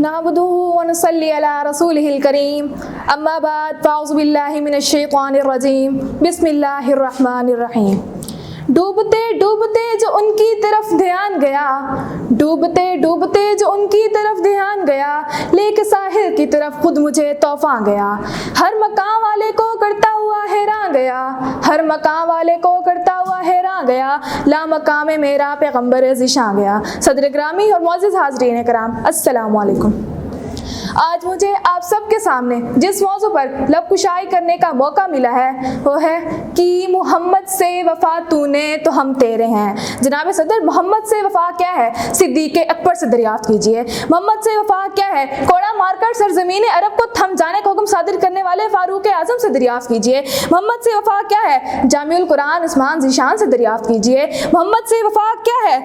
نعبدہ ونصلی علی رسولہ الکریم اما بعد فاعوذ باللہ من الشیطان الرجیم بسم اللہ الرحمن الرحیم۔ ڈوبتے ڈوبتے جو ان کی طرف دھیان گیا، ڈوبتے ڈوبتے جو ان کی طرف دھیان گیا، لے کے ساحل کی طرف خود مجھے طوفان گیا۔ ہر مقام والے کو کرتا ہوا حیران گیا، ہر مقام والے کو کرتا ہوا حیران گیا، لا مقام میرا پیغمبر ذیشان گیا۔ صدر گرامی اور معزز حاضرین کرام، السلام علیکم۔ آج مجھے آپ سب کے سامنے جس موضوع پر لب کشائی کرنے کا موقع ملا ہے وہ ہے کہ محمد سے وفا تو نے تو ہم تیرے ہیں۔ جناب صدر، محمد سے وفا کیا ہے؟ صدیق اکبر سے دریافت کیجئے۔ محمد سے وفا کیا ہے؟ کوڑا مار کر سرزمین عرب کو تھم جانے کا حکم صادر کرنے والے فاروق اعظم سے دریافت کیجئے۔ محمد سے وفا کیا ہے؟ جامع القرآن عثمان ذیشان سے دریافت کیجئے۔ محمد سے وفا کیا ہے؟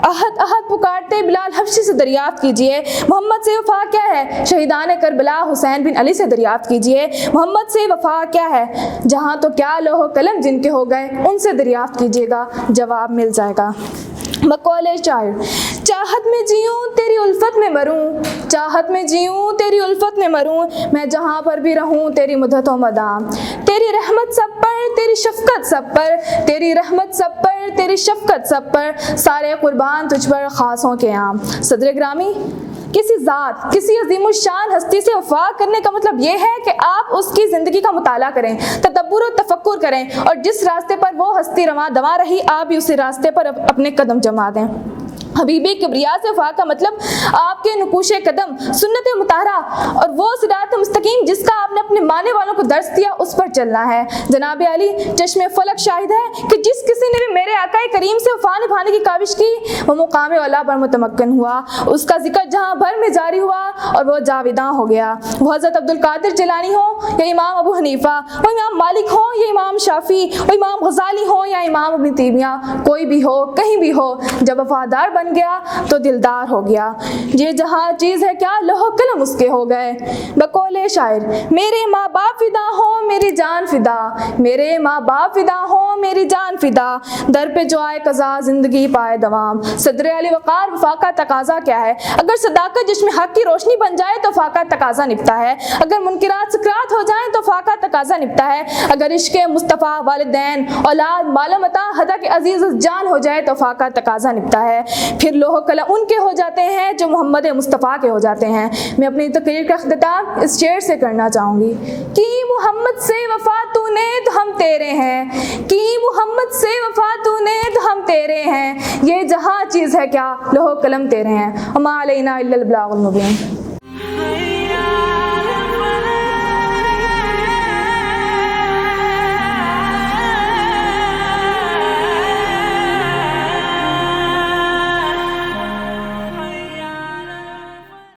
احد احد پکارتے بلال حبشی سے دریافت کیجئے۔ محمد سے وفا کیا ہے؟ شہیدان کربلا حسین بن علی سے دریافت کیجئے۔ محمد سے وفا کیا ہے؟ جہاں تو کیا لوح و قلم جن کے ہو گئے ان سے دریافت کیجئے گا، جواب مل جائے گا۔ بقول شاعر، چاہت میں جیوں تیری الفت میں مروں، چاہت میں جیوں تیری الفت میں مروں، میں جہاں پر بھی رہوں تیری مدحت و مدام۔ تیری رحمت سب پر، تیری شفقت سب پر، تیری رحمت سب پر، تیری شفقت سب پر، سارے قربان تجھ پر خاصوں کے عام۔ صدر گرامی، کسی ذات، کسی عظیم الشان ہستی سے وفا کرنے کا مطلب یہ ہے کہ آپ اس کی زندگی کا مطالعہ کریں، تدبر و تفکر کریں، اور جس راستے پر وہ ہستی رواں دواں رہی آپ بھی اسی راستے پر اپنے قدم جما دیں۔ حبیب کبریا سے وفا کا مطلب آپ کے نقوش قدم، سنت مطہرہ اور وہ صراط مستقیم جس کا آپ نے اپنے ماننے والوں کو درس دیا اس پر چلنا ہے۔ جناب علی چشم فلک شاہد ہے کہ جس کسی نے بھی میرے آقا کریم سے وفا نبھانے کی کاوش کی وہ مقام اعلیٰ پر متمکن ہوا، اس کا ذکر جہاں بھر میں جاری ہوا اور وہ جاویداں ہو گیا۔ وہ حضرت عبدالقادر جیلانی ہو یا امام ابو حنیفہ، وہ امام مالک ہو یا امام شافعی، وہ امام غزالی ہو یا امام ابن تیمیہ، کوئی بھی ہو کہیں بھی ہو، جب وفادار بن گیا تو دلدار ہو گیا۔ یہ جہاں چیز ہے کیا لوح قلم اس کے ہو گئے۔ بقول شاعر، میرے ماں باپ فدا ہوں میری جان فدا، میرے ماں باپ فدا ہوں میری جان فدا، در پہ جو آئے قضا زندگی پائے دوام۔ صدر علی وقار، وفا کا تقاضا کیا ہے؟ اگر صداقت جس میں حق کی روشنی بن جائے تو وفا کا تقاضا نپتا ہے، اگر منکرات سکرات ہو جائیں تو وفا کا تقاضا نپتا ہے، اگر عشق مصطفیٰ والدین اولاد مال و متاع حدا کے عزیز جان ہو جائے تو وفا کا تقاضا نپتا ہے۔ پھر لوح قلم ان کے ہو جاتے ہیں جو محمد مصطفیٰ کے ہو جاتے ہیں۔ میں اپنی تقریر کا اختتام اس شعر سے کرنا چاہوں گی کہ محمد سے وفا تو نے تو ہم تیرے ہیں، کہ محمد سے وفا تو نے تو ہم تیرے ہیں، یہ جہاں چیز ہے کیا لوح قلم تیرے ہیں۔ وما علینا الا البلاغ المبین۔